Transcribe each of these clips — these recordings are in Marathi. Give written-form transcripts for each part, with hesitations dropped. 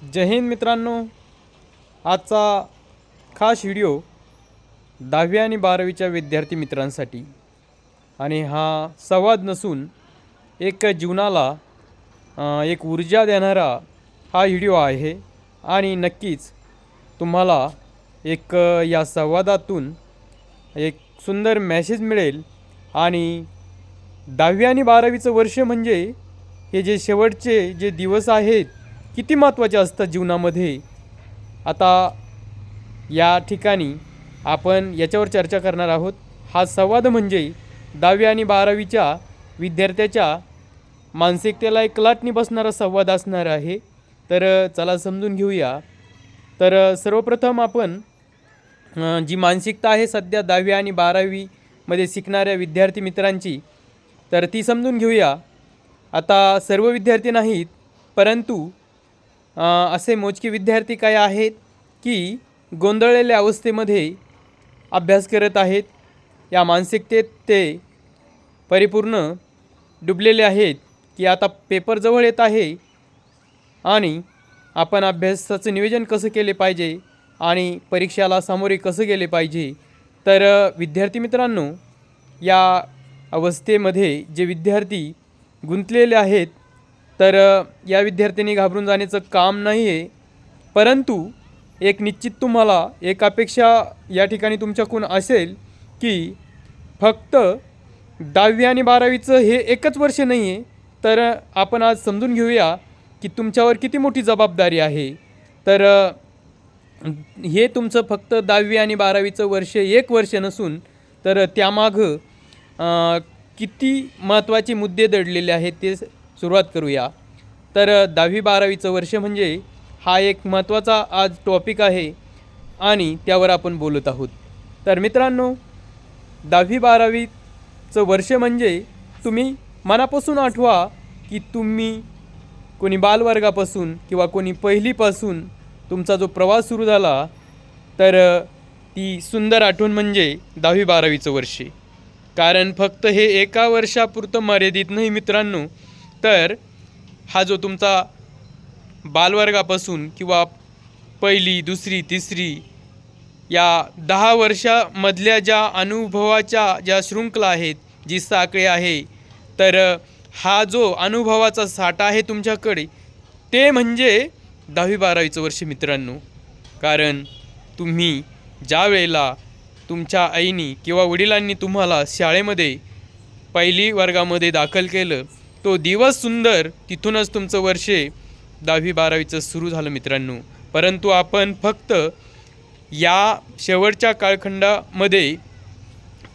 जय हिंद मित्रांनो, आजचा खास व्हिडिओ 10वी आणि 12वीच्या विद्यार्थी मित्रांसाठी आणि हा संवाद नसून एक जीवनाला एक ऊर्जा देणारा हा व्हिडिओ आहे आणि नक्कीच तुम्हाला एक या संवादातून एक सुंदर मेसेज मिळेल। आणि 10वी आणि 12वीचं वर्ष म्हणजे हे जे शेवटचे जे दिवस आहेत किती महत्त्वाचे असतात जीवनामध्ये। आता या ठिकाणी आपण याच्यावर चर्चा करणार आहोत। हा संवाद म्हणजे 10वी आणि 12वीच्या विद्यार्थ्याच्या मानसिकतेला एक लाटणी बसणारा संवाद असणार आहे। तर चला समजून घेऊया। तर सर्वप्रथम आपण जी मानसिकता आहे सध्या 10वी आणि 12वीमध्ये शिकणाऱ्या विद्यार्थी मित्रांची, तर ती समजून घेऊया। आता सर्व विद्यार्थी नाहीत, परंतु असे मोजके विद्यार्थी काय आहेत की गोंधळलेल्या अवस्थेमध्ये अभ्यास करत आहेत। या मानसिकतेत ते परिपूर्ण डुबलेले आहेत की आता पेपर जवळ येत आहे आणि आपण अभ्यासाचं नियोजन कसं केले पाहिजे आणि परीक्षेला सामोरे कसं गेले पाहिजे। तर विद्यार्थी मित्रांनो, या अवस्थेमध्ये जे विद्यार्थी गुंतलेले आहेत, तर या विद्यार्थ्यांनी घाबरून जाण्याचं काम नाही आहे, परंतु एक निश्चित तुम्हाला एक अपेक्षा या ठिकाणी तुमच्याकडून असेल की फक्त 10वी आणि 12वीचं हे एकच वर्ष नाही आहे। तर आपण आज समजून घेऊया की तुमच्यावर किती मोठी जबाबदारी आहे। तर हे तुमचं फक्त 10वी आणि 12वीचं वर्ष एक वर्ष नसून तर त्यामागं किती महत्त्वाचे मुद्दे दडलेले आहेत ते सुरुवात करूया। तर 10वी 12वीचं वर्ष म्हणजे हा एक महत्त्वाचा आज टॉपिक आहे आणि त्यावर आपण बोलत आहोत। तर मित्रांनो, 10वी 12वीचं वर्ष म्हणजे तुम्ही मनापासून आठवा की तुम्ही कोणी बालवर्गापासून किंवा कोणी पहिलीपासून तुमचा जो प्रवास सुरू झाला, तर ती सुंदर आठवण म्हणजे 10वी 12वीचं वर्ष। कारण फक्त हे एका वर्षापुरतं मर्यादित नाही मित्रांनो, तर हा जो तुमचा बालवर्गापासून किंवा पहिली दुसरी तिसरी या 10 वर्षामधल्या ज्या अनुभवाच्या ज्या शृंखला आहेत, जी साखळी आहे, तर हा जो अनुभवाचा साठा आहे तुमच्याकडे, ते म्हणजे 10वी 12वीचं वर्ष मित्रांनो। कारण तुम्ही ज्या वेळेला तुमच्या आईनी किंवा वडिलांनी तुम्हाला शाळेमध्ये पहिली वर्गामध्ये दाखल केलं, तो दिवस सुंदर, तिथूनच तुमचं वर्ष 10वी 12वीचं सुरू झालं मित्रांनो। परंतु आपण फक्त या शेवटच्या कालखंडामध्ये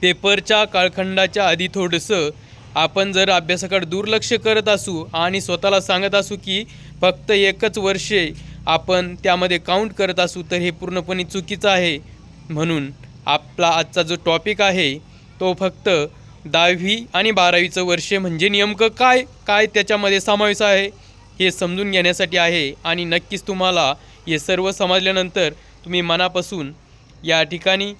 पेपरच्या कालखंडाच्या आधी थोडंसं आपण जर अभ्यासाकडे दुर्लक्ष करत असू आणि स्वतःला सांगत असू की फक्त एकच वर्षे आपण त्यामध्ये काउंट करत असू, तर हे पूर्णपणे चुकीचं आहे। म्हणून आपला आजचा जो टॉपिक आहे तो फक्त 10वी आणि 12वीचं वर्ष म्हणजे नेमकं काय काय त्याच्यामध्ये समावेश आहे हे समजून घेण्यासाठी आहे। आणि नक्कीच तुम्हाला हे सर्व समजल्यानंतर तुम्ही मनापासून या ठिकाणी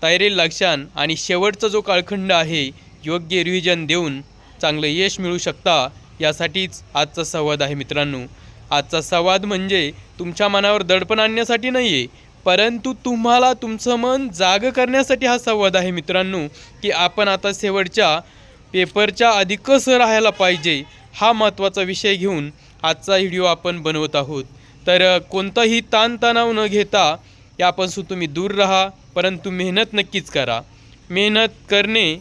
तयारी लागशान आणि शेवटचा जो कालखंड आहे योग्य रिव्हिजन देऊन चांगलं यश मिळू शकता। यासाठीच आजचा संवाद आहे मित्रांनो। आजचा संवाद म्हणजे तुमच्या मनावर दडपण आणण्यासाठी नाही आहे, परंतु तुम्हाला तुमचं मन जागं करण्यासाठी हा संवाद आहे मित्रांनो, की आपण आता शेवटच्या पेपरच्या आधी कसं राहायला पाहिजे हा महत्त्वाचा विषय घेऊन आजचा व्हिडिओ आपण बनवत आहोत। तर कोणताही ताणतणाव न घेता यापासून तुम्ही दूर राहा, परंतु मेहनत नक्कीच करा। मेहनत करणे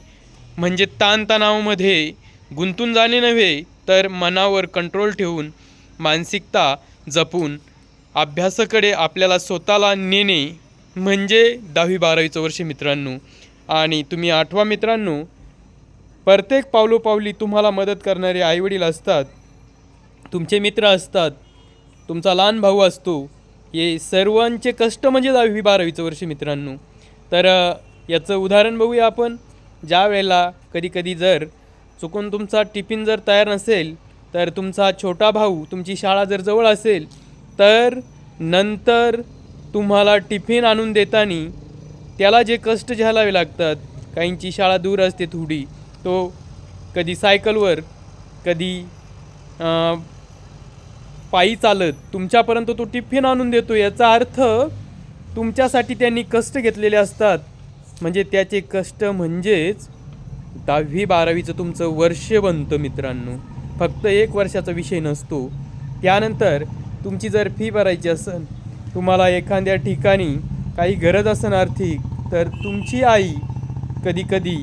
म्हणजे ताणतणावामध्ये गुंतून जाणे नव्हे, तर मनावर कंट्रोल ठेवून मानसिकता जपून अभ्यासाकडे आपल्याला स्वतःला नेणे म्हणजे 10वी 12वीचं वर्ष मित्रांनो। आणि तुम्ही आठवा मित्रांनो, प्रत्येक पावलोपावली तुम्हाला मदत करणारे आईवडील असतात, तुमचे मित्र असतात, तुमचा लहान भाऊ असतो, हे सर्वांचे कष्ट म्हणजे 10वी 12वीचं वर्ष मित्रांनो। तर याचं उदाहरण बघूया आपण। ज्या वेळेला कधीकधी जर चुकून तुमचा टिफिन जर तयार नसेल, तर तुमचा छोटा भाऊ, तुमची शाळा जर जवळ असेल, तर नंतर तुम्हाला टिफिन आणून देताना त्याला जे कष्ट झेलावे लागतात, काहींची शाळा दूर असते थोडी, तो कधी सायकलवर, कधी पायी चालत तुमच्यापर्यंत तो टिफिन आणून देतो, याचा अर्थ तुमच्यासाठी त्यांनी कष्ट घेतलेले असतात. म्हणजे त्याचे कष्ट म्हणजेच 10वी-12वीचं तुमचं वर्ष बनतं मित्रांनो. फक्त 1 वर्षाचा विषय नसतो. त्यानंतर तुमची जर फी भरायची असेल, तुम्हाला एखाद्या ठिकाणी काही गरज असेल आर्थिक, तर तुमची आई कधीकधी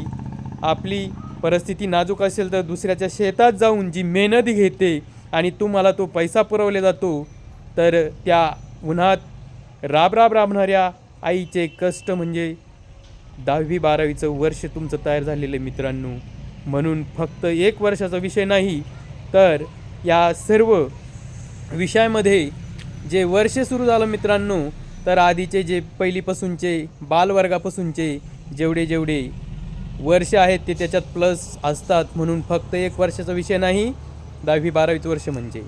आपली परिस्थिती नाजूक असेल तर दुसऱ्याच्या शेतात जाऊन जी मेहनत घेते आणि तुम्हाला तो पैसा पुरवला जातो, तर त्या उन्हात राबणाऱ्या आईचे कष्ट म्हणजे 10वी-12वीचं वर्ष तुमचं तयार झालेलं आहे मित्रांनो. म्हणून फक्त 1 वर्षाचा विषय नाही, तर या सर्व विषयामध्ये जे वर्ष सुरू झालं मित्रांनो, तर आधीचे जे पहिलीपासूनचे बालवर्गापासूनचे जेवढे वर्ष आहेत ते त्याच्यात प्लस असतात. म्हणून फक्त 1 वर्षाचा विषय नाही 10वी-12वीचं वर्ष म्हणजे.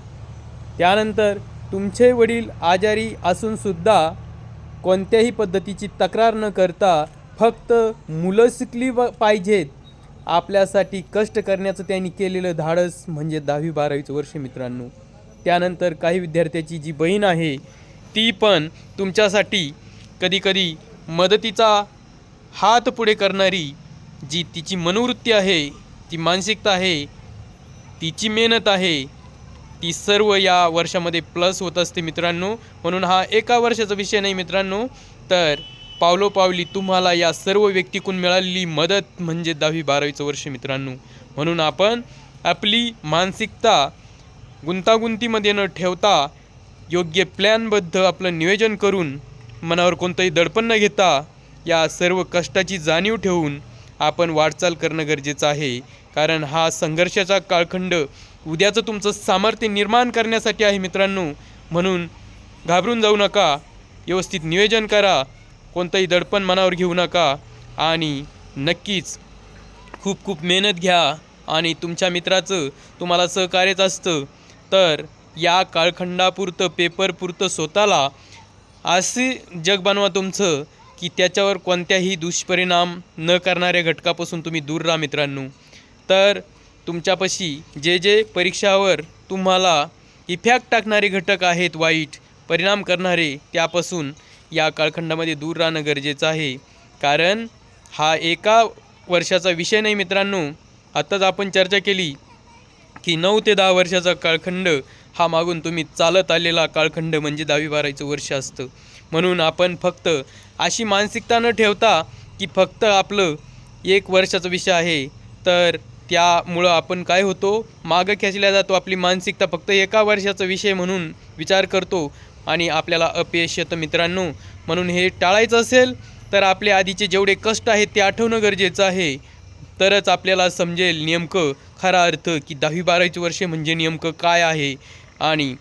त्यानंतर तुमचे वडील आजारी असूनसुद्धा कोणत्याही पद्धतीची तक्रार न करता फक्त मुलं शिकली पाहिजेत आपल्यासाठी कष्ट करण्याचं त्यांनी केलेलं धाडस म्हणजे 10वी-12वीचं वर्ष मित्रांनो. त्यानंतर काही विद्यार्थ्याची जी बहीण आहे ती पण तुमच्यासाठी कधीकधी मदतीचा हात पुढे करणारी, जी तिची मनोवृत्ती आहे, ती मानसिकता आहे, तिची मेहनत आहे, ती सर्व या वर्षामध्ये प्लस होत असते मित्रांनो. म्हणून हा 1 वर्षाचा विषय नाही मित्रांनो, तर पावलोपावली तुम्हाला या सर्व व्यक्तीकडून मिळालेली मदत म्हणजे 10वी-12वीचं वर्ष मित्रांनो. म्हणून आपण आपली मानसिकता गुंतागुंतीमध्ये न ठेवता योग्य प्लॅनबद्ध आपलं नियोजन करून मनावर कोणतंही दडपण न घेता या सर्व कष्टाची जाणीव ठेवून आपण वाटचाल करणं गरजेचं आहे. कारण हा संघर्षाचा कालखंड उद्याचं तुमचं सामर्थ्य निर्माण करण्यासाठी आहे मित्रांनो. म्हणून घाबरून जाऊ नका, व्यवस्थित नियोजन करा, कोणतंही दडपण मनावर घेऊ नका आणि नक्कीच खूप खूप मेहनत घ्या. आणि तुमच्या मित्राचं तुम्हाला सहकार्यच असतं, तर या कालखंडापुरतं पेपरपुरतं स्वतःला असे जग बनवा तुमचं की त्याच्यावर कोणत्याही दुष्परिणाम न करणाऱ्या घटकापासून तुम्ही दूर राहा मित्रांनो. तर तुमच्यापाशी जे परीक्षावर तुम्हाला इफेक्ट टाकणारे घटक आहेत, वाईट परिणाम करणारे, त्यापासून या कालखंडामध्ये दूर राहणं गरजेचं आहे. कारण हा 1 वर्षाचा विषय नाही मित्रांनो. आत्ताच आपण चर्चा केली की 9 ते 10 वर्षाचा कालखंड हा मागून तुम्ही चालत आलेला कालखंड म्हणजे 10वी-12वीचं वर्ष असतं. म्हणून आपण फक्त अशी मानसिकता न ठेवता की फक्त आपलं 1 वर्षाचा विषय आहे, तर त्यामुळं आपण काय होतो, मागं खेचल्या जातो. आपली मानसिकता फक्त 1 वर्षाचा विषय म्हणून विचार करतो आणि आपल्याला अपयश येतं मित्रांनो. म्हणून हे टाळायचं असेल तर आपले आधीचे जेवढे कष्ट आहेत ते आठवणं गरजेचं आहे. तरच आपल्याला समजेल नेमकं खरा अर्थ की 10वी-12वीचे वर्ष म्हणजे नेमकं काय आहे. आणि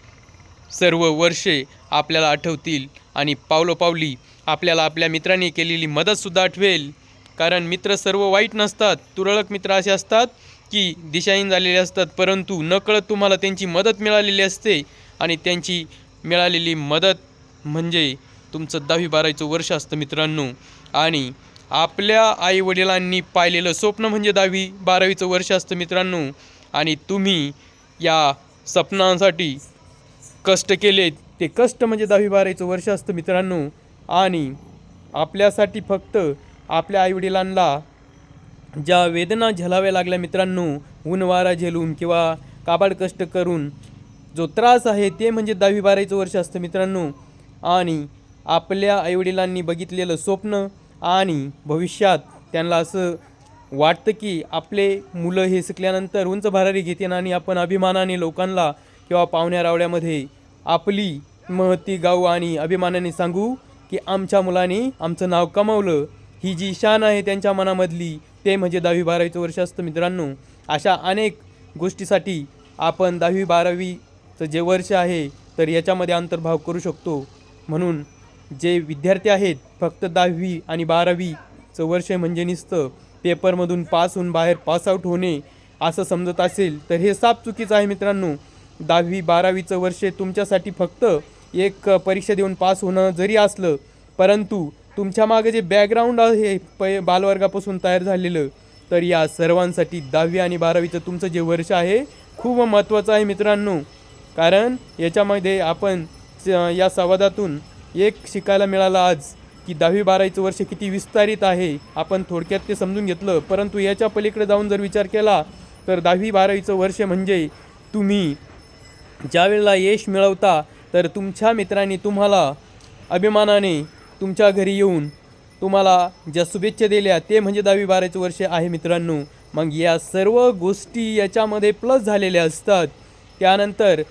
सर्व वर्षे आपल्याला आठवतील आणि पावलोपावली आपल्याला आपल्या मित्रांनी केलेली मदतसुद्धा आठवेल. कारण मित्र सर्व वाईट नसतात. तुरळक मित्र असे असतात की दिशाहीन झालेले असतात, परंतु नकळत तुम्हाला त्यांची मदत मिळालेली असते आणि त्यांची मिळालेली मदत म्हणजे तुमचं 10वी-12वीचं वर्ष असतं मित्रांनो. आणि आपल्या आईवडिलांनी पाहिलेलं स्वप्न म्हणजे 10वी-12वीचं वर्ष असतं मित्रांनो. आणि तुम्ही या स्वप्नांसाठी कष्ट केले, ते कष्ट म्हणजे 10वी-12वीचं वर्ष असतं मित्रांनो. आणि आपल्यासाठी फक्त आपल्या आईवडिलांना ज्या वेदना झेलाव्या लागल्या मित्रांनो, ऊन वारा झेलून किंवा काबाड कष्ट करून जो त्रास आहे ते म्हणजे 10वी-12वीचं वर्ष असतं मित्रांनो. आणि आपल्या आईवडिलांनी बघितलेलं स्वप्न आणि भविष्यात त्यांना असं वाटतं की आपले मुलं हे शिकल्यानंतर उंच भरारी घेतील आणि आपण अभिमानाने लोकांना किंवा पाहुण्या रावड्यामध्ये आपली महती गाऊ आणि अभिमानाने सांगू की आमच्या मुलांनी आमचं नाव कमावलं. ही जी शान आहे त्यांच्या मनामधली, ते म्हणजे 10वी-12वीचं वर्ष असतं मित्रांनो. अशा अनेक गोष्टीसाठी आपण 10वी-12वीचं जे वर्ष आहे तर याच्यामध्ये अंतर्भाव करू शकतो. म्हणून जे विद्यार्थी आहेत फक्त 10वी आणि 12वीचं वर्ष म्हणजे नुसतं पेपरमधून पास होऊन बाहेर पासआउट होणे असं समजत असेल तर हे साफ चुकीचं आहे मित्रांनो. 10वी-12वीचं वर्ष तुमच्यासाठी फक्त एक परीक्षा देऊन पास होणं जरी असलं, परंतु तुमच्या मागे जे बॅकग्राऊंड आहे बालवर्गापासून तयार झालेलं, तर या सर्वांसाठी 10वी आणि 12वीचं तुमचं जे वर्ष आहे खूप महत्त्वाचं आहे मित्रांनो. कारण याच्यामध्ये आपण या संवादातून एक शिकायला मिळालं आज की 10वी-12वीचं वर्ष किती विस्तारित आहे. आपण थोडक्यात ते समजून घेतलं, परंतु याच्या पलीकडे जाऊन जर विचार केला तर 10वी-12वीचं वर्ष म्हणजे तुम्ही ज्या वेळेला यश मिळवता तर तुमच्या मित्रांनी तुम्हाला अभिमानाने तुमच्या घरी येऊन तुम्हाला ज्या शुभेच्छा दिल्या ते म्हणजे 10वी-12वीचं वर्ष आहे मित्रांनो. मग या सर्व गोष्टी याच्यामध्ये प्लस झालेल्या असतात. त्यानंतर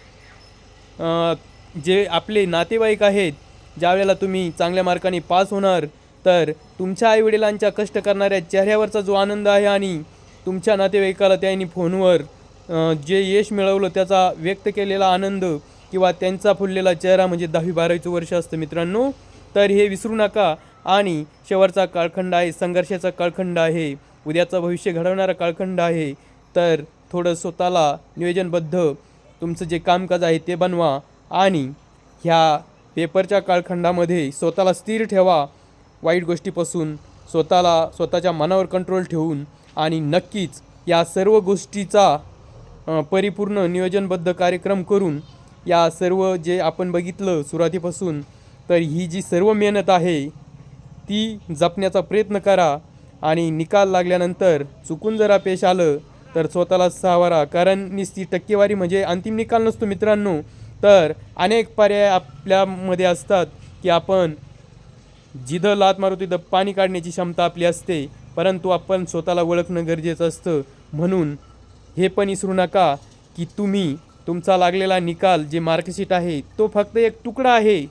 जे आपले नातेवाईक आहेत, ज्या वेळेला तुम्ही चांगल्या मार्काने पास होणार तर तुमच्या आईवडिलांच्या कष्ट करणाऱ्या चेहऱ्यावरचा जो आनंद आहे आणि तुमच्या नातेवाईकाला त्यांनी फोनवर जे यश मिळवलं त्याचा व्यक्त केलेला आनंद किंवा त्यांचा फुललेला चेहरा म्हणजे 10वी-12वीचं वर्ष असतं मित्रांनो. तर हे विसरू नका. आणि शेवटचा कालखंड आहे, संघर्षाचा कालखंड आहे, उद्याचं भविष्य घडवणारा कालखंड आहे. तर थोडं स्वतःला नियोजनबद्ध तुमचं जे कामकाज आहे ते बनवा आणि ह्या पेपरच्या कालखंडामध्ये स्वतःला स्थिर ठेवा, वाईट गोष्टीपासून स्वतःच्या मनावर कंट्रोल ठेवून. आणि नक्कीच या सर्व गोष्टीचा परिपूर्ण नियोजनबद्ध कार्यक्रम करून या सर्व जे आपण बघितलं सुरुवातीपासून, तर ही जी सर्व मेहनत आहे ती जपण्याचा प्रयत्न करा. आणि निकाल लागल्यानंतर चुकून जर अपयश आलं तर स्वतःला सावरा, कारण नुसती टक्केवारी म्हणजे अंतिम निकाल नसतो मित्रांनो. तर अनेक पर्याय आपल्यामध्ये असतात की आपण जिथं लात मारू तिथं पाणी काढण्याची क्षमता आपली असते, परंतु आपण स्वतःला ओळखणं गरजेचं असतं. म्हणून हे पण विसरू नका की तुमचा लागलेला निकाल जे मार्कशीट आहे तो फक्त एक तुकडा आहे,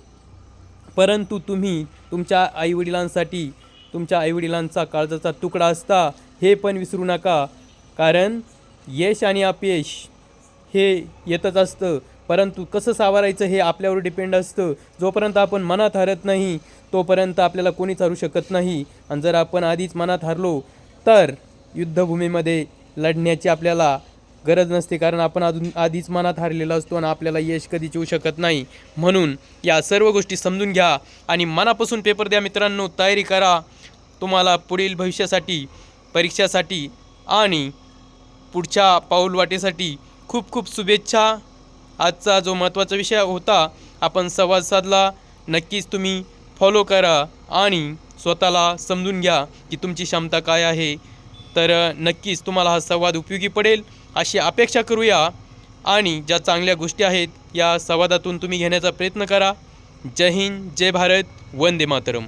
परंतु तुम्ही तुमच्या आईवडिलांसाठी तुमच्या आईवडिलांचा काळजाचा तुकडा असता, हे पण विसरू नका. कारण यश आणि अपयश हे येतच असतं, परंतु कसं सावरायचं हे आपल्यावर डिपेंड असतं. जोपर्यंत आपण मनात हरत नाही तोपर्यंत आपल्याला कोणीच हरवू शकत नाही. आणि जर आपण आधीच मनात हरलो तर युद्धभूमीमध्ये लढण्याची आपल्याला गरज नसते, कारण आपण आधीच मनात हारलेला असतो आणि आपल्याला यश कधीच येऊ शकत नाही. म्हणून या सर्व गोष्टी समजून घ्या आणि मनापासून पेपर द्या मित्रांनो. तयारी करा तुम्हाला पुढील भविष्यासाठी, परीक्षासाठी आणि पुढच्या पाऊलवाटेसाठी खूप खूप शुभेच्छा. आजचा जो महत्त्वाचा विषय होता आपण संवाद साधला, नक्कीच तुम्ही फॉलो करा आणि स्वतःला समजून घ्या की तुमची क्षमता काय आहे. तर नक्कीच तुम्हाला हा संवाद उपयोगी पडेल अशी अपेक्षा करूया. आणि ज्या चांगल्या गोष्टी आहेत या संवादातून तुम्ही घेण्याचा प्रयत्न करा. जय हिंद, जय भारत, वंदे मातरम.